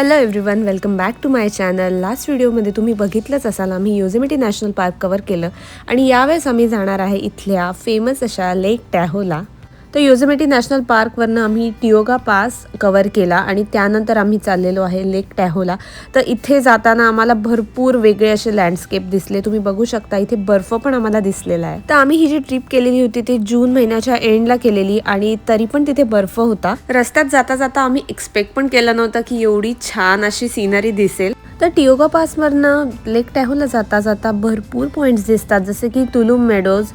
Hello everyone, welcome back to my channel. Last व्हिडिओमध्ये तुम्ही बघितलंच असाल, आम्ही योसेमिटी नॅशनल पार्क कवर केलं आणि यावेळेस आम्ही जाणार आहे इथल्या फेमस अशा लेक टॅहोला. तर योसेमिटी नॅशनल पार्कवरनं आम्ही टिओगा पास कवर केला आणि त्यानंतर आम्ही चाललेलो आहे लेक टॅहोला. तर इथे जाताना आम्हाला भरपूर वेगळे असे लँडस्केप दिसले. तुम्ही बघू शकता इथे बर्फ पण आम्हाला दिसलेला आहे. तर आम्ही ही जी ट्रिप केलेली होती ती जून महिन्याच्या एंडला केलेली आणि तरी पण तिथे बर्फ होता. रस्त्यात जाता जाता आम्ही एक्सपेक्ट पण केलं नव्हतं की एवढी छान अशी सीनरी दिसेल. तर टिओगा पासवरनं लेक टॅहोला जाता जाता भरपूर पॉईंट्स दिसतात, जसे की तुलुम मेडोज,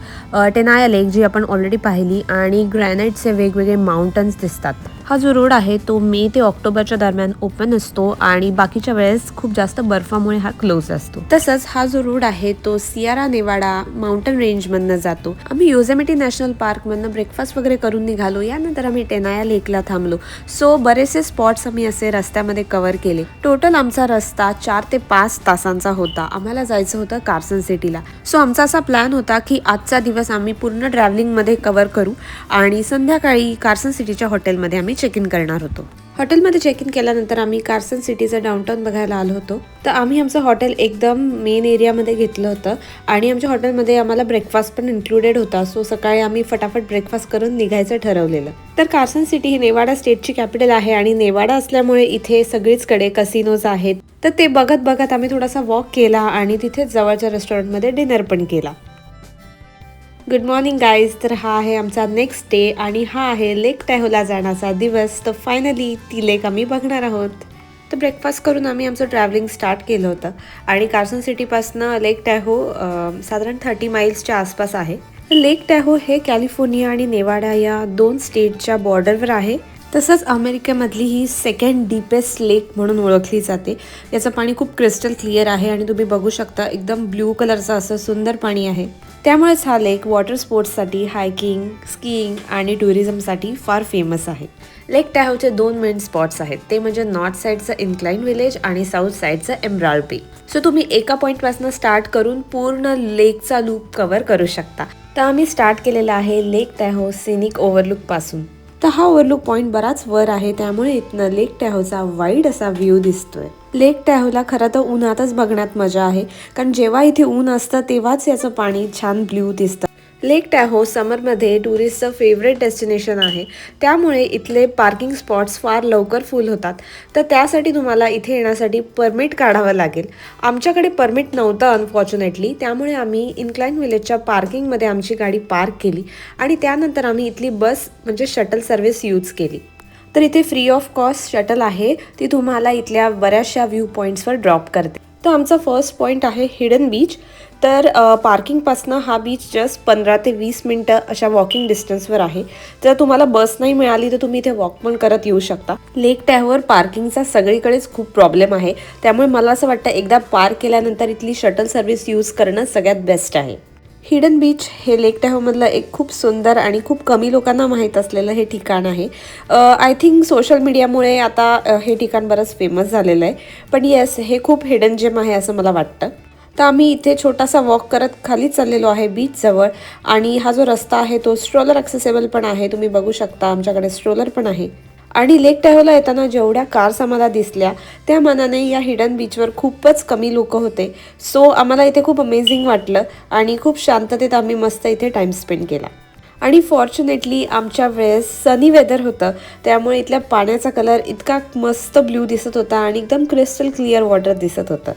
टेनाया लेक जी आपण ऑलरेडी पाहिली, आणि ग्रॅनाइटचे वेगवेगळे माउंटन्स दिसतात. हा जो रोड आहे तो मे ते ऑक्टोबरच्या दरम्यान ओपन असतो आणि बाकीच्या वेळेस खूप जास्त बर्फामुळे हा क्लोज असतो. तसंच हा जो रोड आहे तो सियारा नेवाडा माउंटन रेंजमधनं जातो. आम्ही योसेमिटी नॅशनल पार्कमधनं ब्रेकफास्ट वगैरे करून निघालो. यानंतर आम्ही टेनाया लेकला थांबलो. सो बरेचसे स्पॉट्स आम्ही असे रस्त्यामध्ये कव्हर केले. टोटल आमचा रस्ता 4 ते 5 तासांचा होता. आम्हाला जायचं होतं कार्सन सिटीला. सो आमचा असा प्लॅन होता की आजचा दिवस आम्ही पूर्ण ट्रॅव्हलिंगमध्ये कव्हर करू आणि संध्याकाळी कार्सन सिटीच्या हॉटेलमध्ये आम्ही चेक इन करणार होतो. हॉटेलमध्ये चेक इन केल्यानंतर आम्ही कार्सन सिटीचं डाऊनटाऊन बघायला आलो होतो. तर आम्ही आमचं हॉटेल एकदम मेन एरियामध्ये घेतलं होतं आणि आमच्या हॉटेलमध्ये आम्हाला ब्रेकफास्ट पण इन्क्लुडेड होता. सो सकाळी आम्ही फटाफट ब्रेकफास्ट करून निघायचं ठरवलेलं. तर कार्सन सिटी ही नेवाडा स्टेटची कॅपिटल आहे आणि नेवाडा असल्यामुळे इथे सगळीचकडे कसिनोज आहेत. तर ते बघत बघत आम्ही थोडासा वॉक केला आणि तिथेच जवळच्या रेस्टॉरंटमध्ये डिनर पण केला. Good morning guys. तर हा आहे आमचा नेक्स्ट डे आणि हा आहे लेक टॅहोला जाण्याचा दिवस. तर फायनली ती लेक आम्ही बघणार आहोत. तर ब्रेकफास्ट करून आम्ही आमचं ट्रॅव्हलिंग स्टार्ट केलं होतं आणि कार्सन सिटीपासनं लेक टॅहो साधारण 30 माइल्सच्या आसपास आहे. लेक टॅहो हे कॅलिफोर्निया आणि नेवाडा या 2 स्टेटच्या बॉर्डरवर आहे. तसंच अमेरिकेमधली ही सेकंड डीपेस्ट लेक म्हणून ओळखली जाते. याचं पाणी खूप क्रिस्टल क्लिअर आहे आणि तुम्ही बघू शकता एकदम ब्ल्यू कलरचं असं सुंदर पाणी आहे. त्यामुळेच हा लेक वॉटर स्पोर्ट्ससाठी, हायकिंग, स्कीइंग आणि टुरिझमसाठी फार फेमस आहे. लेक टॅहोचे 2 मेन स्पॉट्स आहेत, ते म्हणजे नॉर्थ साईडचं इन्क्लाइन विलेज आणि साऊथ साईडचं एमराल्ड बे. सो तुम्ही एका पॉईंटपासून स्टार्ट करून पूर्ण लेकचा लूप कव्हर करू शकता. तर आम्ही स्टार्ट केलेला आहे लेक टॅहो सिनिक ओव्हरलुक पासून. तर हा ओव्हरलुक पॉईंट बराच वर आहे, त्यामुळे इथनं लेक टॅहोचा वाईड असा व्ह्यू दिसतोय. लेक टॅहोला खरं तर उन्हातच बघण्यात मजा आहे, कारण जेव्हा इथे ऊन असतं तेव्हाच याचं पाणी छान ब्ल्यू दिसतं. लेक टॅहो समरमध्ये टुरिस्टचं फेवरेट डेस्टिनेशन आहे, त्यामुळे इथले पार्किंग स्पॉट्स फार लवकर फुल होतात. तर त्यासाठी तुम्हाला इथे येण्यासाठी परमिट काढावं लागेल. आमच्याकडे परमिट नव्हतं अनफॉर्च्युनेटली, त्यामुळे आम्ही इन्क्लाइन विलेजच्या पार्किंगमध्ये आमची गाडी पार्क केली आणि त्यानंतर आम्ही इथली बस म्हणजे शटल सर्व्हिस यूज केली. तर इथे फ्री ऑफ कॉस्ट शटल आहे, ती तुम्हाला इथल्या बऱ्याचशा व्ह्यू पॉईंट्सवर ड्रॉप करते. तर आमचा फर्स्ट पॉईंट आहे हिडन बीच. तर पार्किंगपासनं हा बीच जस्ट 15 ते 20 मिनटं अशा वॉकिंग डिस्टन्सवर आहे. जर तुम्हाला बस नाही मिळाली तर तुम्ही इथे वॉक पण करत येऊ शकता. लेक टॅहोवर पार्किंगचा सगळीकडेच खूप प्रॉब्लेम आहे, त्यामुळे मला असं वाटतं एकदा पार्क केल्यानंतर इथली शटल सर्व्हिस यूज करणं सगळ्यात बेस्ट आहे. हिडन बीच हे लेक टॅहोमधलं एक खूप सुंदर आणि खूप कमी लोकांना माहीत असलेलं हे ठिकाण आहे. आय थिंक सोशल मीडियामुळे आता हे ठिकाण बरंच फेमस झालेलं आहे, पण येस, हे खूप हिडन जेम आहे असं मला वाटतं. तर आम्ही इथे छोटासा वॉक करत खाली चाललेलो आहे बीचजवळ आणि हा जो रस्ता आहे तो स्ट्रोलर ॲक्सेसेबल पण आहे. तुम्ही बघू शकता आमच्याकडे स्ट्रोलर पण आहे. आणि लेक टॅहोला येताना जेवढ्या कार्स आम्हाला दिसल्या त्या मानाने या हिडन बीचवर खूपच कमी लोक होते. सो आम्हाला इथे खूप अमेझिंग वाटलं आणि खूप शांततेत आम्ही मस्त इथे टाईम स्पेंड केला. आणि फॉर्च्युनेटली आमच्या वेळेस सनी वेदर होतं, त्यामुळे इथल्या पाण्याचा कलर इतका मस्त ब्ल्यू दिसत होता आणि एकदम क्रिस्टल क्लिअर वॉटर दिसत होतं.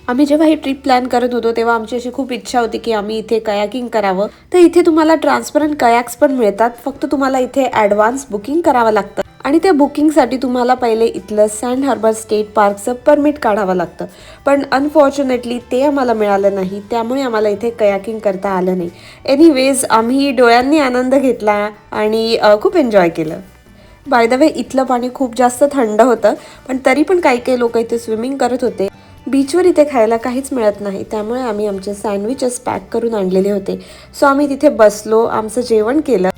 आम्ही जेव्हा ही ट्रिप प्लॅन करत होतो तेव्हा आमची अशी खूप इच्छा होती की आम्ही इथे कयाकिंग करावं. तर इथे तुम्हाला ट्रान्सपरंट कयाक्स पण मिळतात, फक्त तुम्हाला इथे ॲडव्हान्स बुकिंग करावं लागतं आणि त्या बुकिंगसाठी तुम्हाला पहिले इथलं सँड हार्बर स्टेट पार्कचं परमिट काढावं लागतं. पण अनफॉर्च्युनेटली ते आम्हाला मिळालं नाही, त्यामुळे आम्हाला इथे कयाकिंग करता आलं नाही. एनिवेज, आम्ही डोळ्यांनी आनंद घेतला आणि खूप एन्जॉय केलं. बाय द वे, इथलं पाणी खूप जास्त थंड होतं, पण तरी पण काही लोक इथे स्विमिंग करत होते. बीचवर इथे खायला काहीच मिळत नाही, त्यामुळे आम्ही आमचे सँडविचेस पॅक करून आणलेले होते. सो आम्ही तिथे बसलो, आमचं जेवण केलं.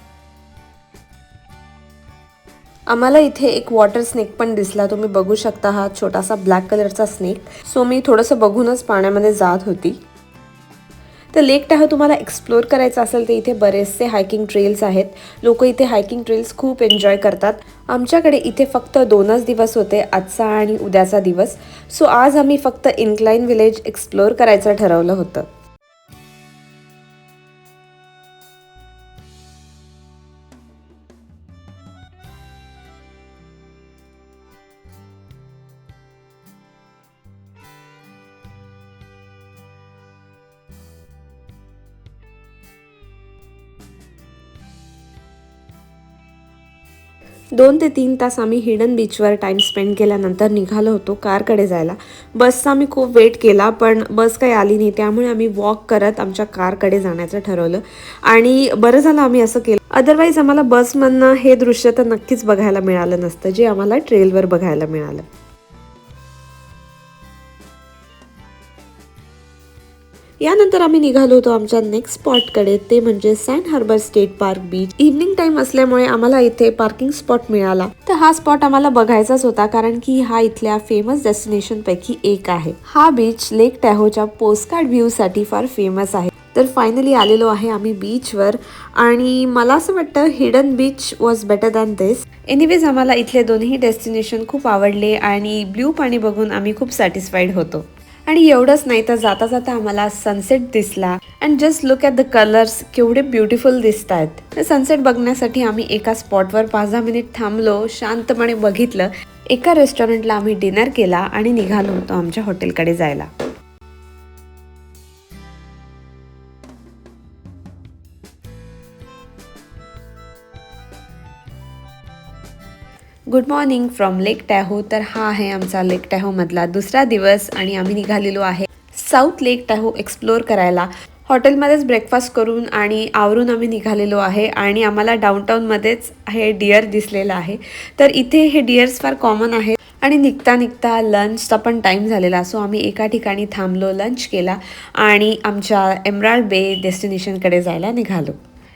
आम्हाला इथे एक वॉटर स्नेक पण दिसला. तुम्ही बघू शकता हा छोटासा ब्लॅक कलरचा स्नेक. सो मी थोडंसं बघूनच पाण्यामध्ये जात होती. तर लेक टॅहो तुम्हाला एक्सप्लोर करायचं असेल तर इथे बरेचसे हायकिंग ट्रेल्स आहेत. लोक इथे हायकिंग ट्रेल्स खूप एन्जॉय करतात. आमच्याकडे इथे फक्त 2च दिवस होते, आजचा आणि उद्याचा दिवस. सो आज आम्ही फक्त इन्क्लाइन विलेज एक्सप्लोर करायचं ठरवलं होतं. दोन ते 3 तास आम्ही हिडन बीचवर टाईम स्पेंड केल्यानंतर निघालो होतो कारकडे जायला. बसचा आम्ही खूप वेट केला, पण बस काही आली नाही. त्यामुळे आम्ही वॉक करत आमच्या कारकडे जाण्याचं ठरवलं आणि बरं झालं आम्ही असं केलं. अदरवाईज आम्हाला बसमधनं हे दृश्य तर नक्कीच बघायला मिळालं नसतं, जे आम्हाला ट्रेलवर बघायला मिळालं. यानंतर आम्ही निघालो होतो आमच्या नेक्स्ट स्पॉटकडे, ते म्हणजे Sand Harbor State Park beach. Evening time असल्यामुळे आम्हाला इथे पार्किंग स्पॉट मिळाला. तर हा स्पॉट आम्हाला बघायचाच होता, कारण की हा इथल्या फेमस डेस्टिनेशन पैकी एक आहे. हा बीच लेक टॅहोच्या पोस्टकार्ड व्ह्यू साठी फार फेमस आहे. तर फायनली आलेलो आहे आम्ही बीचवर आणि मला असं वाटतं hidden beach was better than this. Anyways आम्हाला इथले दोन्ही डेस्टिनेशन खूप आवडले आणि ब्ल्यू पाणी बघून आम्ही खूप सॅटिस्फाईड होतो. आणि एवढंच नाही तर जाता जाता आम्हाला सनसेट दिसला. And just look at the colours, केवढे ब्युटिफुल दिसत आहेत. सनसेट बघण्यासाठी आम्ही एका स्पॉटवर 5-10 मिनिट थांबलो, शांतपणे बघितलं. एका रेस्टॉरंटला आम्ही डिनर केला आणि निघालो होतो आमच्या हॉटेलकडे जायला. गुड मॉर्निंग फ्रॉम लेक टॅहो. तर हा आहे आमचा लेक टॅहो मधला दुसरा दिवस आणि आम्ही निघालेलो आहे साऊथ लेक टॅहो एक्सप्लोर करायला. हॉटेलमध्येच ब्रेकफास्ट करून आणि आवरून आम्ही निघालेलो आहे आणि आम्हाला डाऊनटाऊनमध्येच हे डिअर दिसलेलं आहे. तर इथे हे डिअर्स फार कॉमन आहे आणि निघता निघता लंचचा पण टाईम झालेला. सो आम्ही एका ठिकाणी थांबलो, लंच केला आणि आमच्या एमराल्ड बे डेस्टिनेशनकडे जायला निघालो.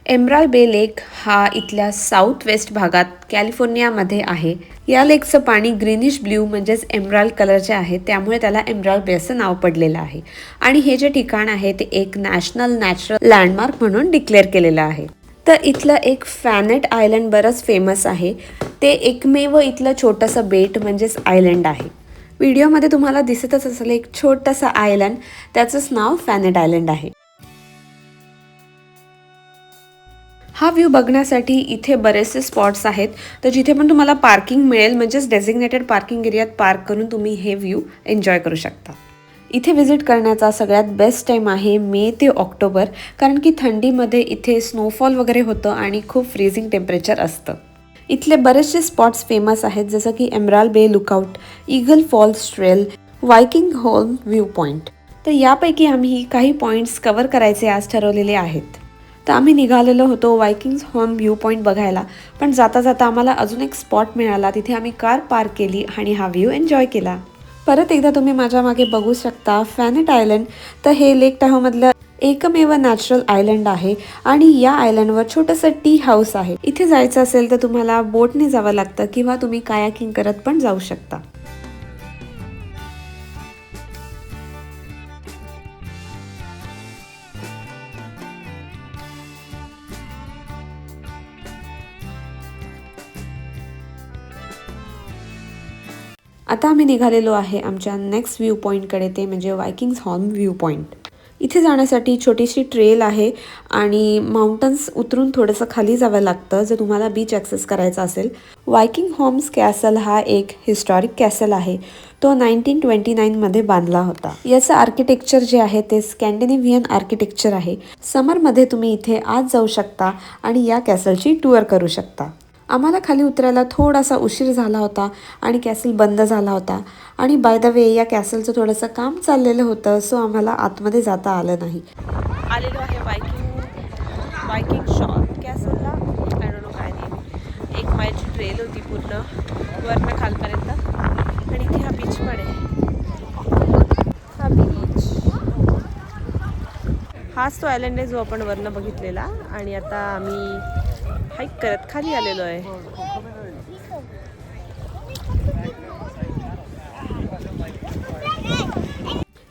एमराल्ड बे लेक हा इथल्या साऊथ वेस्ट भागात कॅलिफोर्नियामध्ये आहे. या लेकचं पाणी ग्रीनिश ब्ल्यू म्हणजेच एमराल्ड कलरचे आहे, त्यामुळे त्याला एमराल्ड बे असं नाव पडलेलं आहे. आणि हे जे ठिकाण आहे ते एक नॅशनल नॅचरल लँडमार्क म्हणून डिक्लेअर केलेलं आहे. तर इथलं एक फॅनेट आयलंड बरंच फेमस आहे. ते एकमेव इथलं छोटंसं बेट म्हणजेच आयलंड आहे. व्हिडिओमध्ये तुम्हाला दिसतच असेल एक छोटंसं आयलंड, त्याचंच नाव फॅनेट आयलंड आहे. हा व्ह्यू बघण्यासाठी इथे बरेचसे स्पॉट्स आहेत. तर जिथे पण तुम्हाला पार्किंग मिळेल, म्हणजेच डेझिग्नेटेड पार्किंग एरियात पार्क करून तुम्ही हे व्ह्यू एन्जॉय करू शकता. इथे व्हिजिट करण्याचा सगळ्यात बेस्ट टाईम आहे मे ते ऑक्टोबर, कारण की थंडीमध्ये इथे स्नोफॉल वगैरे होतं आणि खूप फ्रीजिंग टेम्परेचर असतं. इथले बरेचसे स्पॉट्स फेमस आहेत, जसं की Emerald Bay lookout, Eagle Falls trail, Viking home view point. तर यापैकी आम्ही काही पॉईंट्स कव्हर करायचे आज ठरवलेले आहेत. तर आम्ही निघालेलो होतो वायकिंग्स होम व्ह्यू पॉईंट बघायला, पण जाता जाता आम्हाला अजून एक स्पॉट मिळाला. तिथे आम्ही कार पार्क केली आणि हा व्ह्यू एन्जॉय केला. परत एकदा तुम्ही माझ्या मागे बघू शकता फॅनेट आयलंड. तर हे लेक टॅहोमधलं एकमेव नॅचरल आयलंड आहे आणि या आयलंडवर छोटंसं टी हाऊस आहे. इथे जायचं असेल तर तुम्हाला बोटने जावं लागतं किंवा तुम्ही कायाकिंग करत पण जाऊ शकता. आता आम्ही निघालेलो आहे आमच्या नेक्स्ट व्ह्यू पॉईंटकडे, ते म्हणजे वायकिंग्स होम व्ह्यू पॉईंट. इथे जाण्यासाठी छोटीशी ट्रेल आहे आणि माउंटन्स उतरून थोडंसं खाली जावं लागतं जर तुम्हाला बीच ॲक्सेस करायचा असेल. वायकिंग होम्स कॅसल हा एक हिस्टॉरिक कॅसल आहे. तो 1929मध्ये बांधला होता. याचं आर्किटेक्चर जे आहे ते स्कॅन्डिनेव्हियन आर्किटेक्चर आहे. समरमध्ये तुम्ही इथे आज जाऊ शकता आणि या कॅसलची टूर करू शकता. आम्हाला खाली उतरायला थोडासा उशीर झाला होता आणि कॅसल बंद झाला होता आणि बाय द वे या कॅसलचं थोडंसं काम चाललेलं होतं, सो आम्हाला आतमध्ये जाता आलं नाही. आलेलो आहे वायकिंग शॉप कॅसलला. आय डोंट नो काय नाही, 1 माईलची ट्रेल होती पूर्ण वरनं खालपर्यंत आणि इथे हा बीच पण आहे. हा बीच हाच तो आयलंड आहे जो आपण वरनं बघितलेला आणि आता आम्ही हाईक करत खाली आलेलो आहे.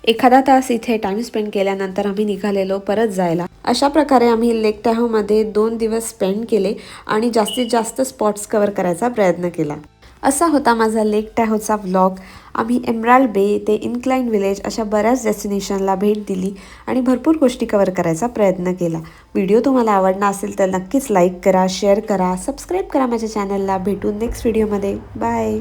एखादा तास इथे टाइम स्पेंड केल्यानंतर आम्ही निघालेलो परत जायला. अशा प्रकारे आम्ही लेक टॅहोमध्ये 2 दिवस स्पेंड केले आणि जास्तीत जास्त स्पॉट्स कव्हर करायचा प्रयत्न केला. असा होता माझा लेक टॅहोचा व्लॉग. आम्ही एमराल्ड बे ते इन्क्लाइन विलेज अशा बऱ्याच डेस्टिनेशनला भेट दिली आणि भरपूर गोष्टी कव्हर करायचा प्रयत्न केला. व्हिडिओ तुम्हाला आवडला असेल तर नक्कीच लाईक करा, शेअर करा, सबस्क्राईब करा माझ्या चॅनलला. भेटू नेक्स्ट व्हिडिओमध्ये. बाय.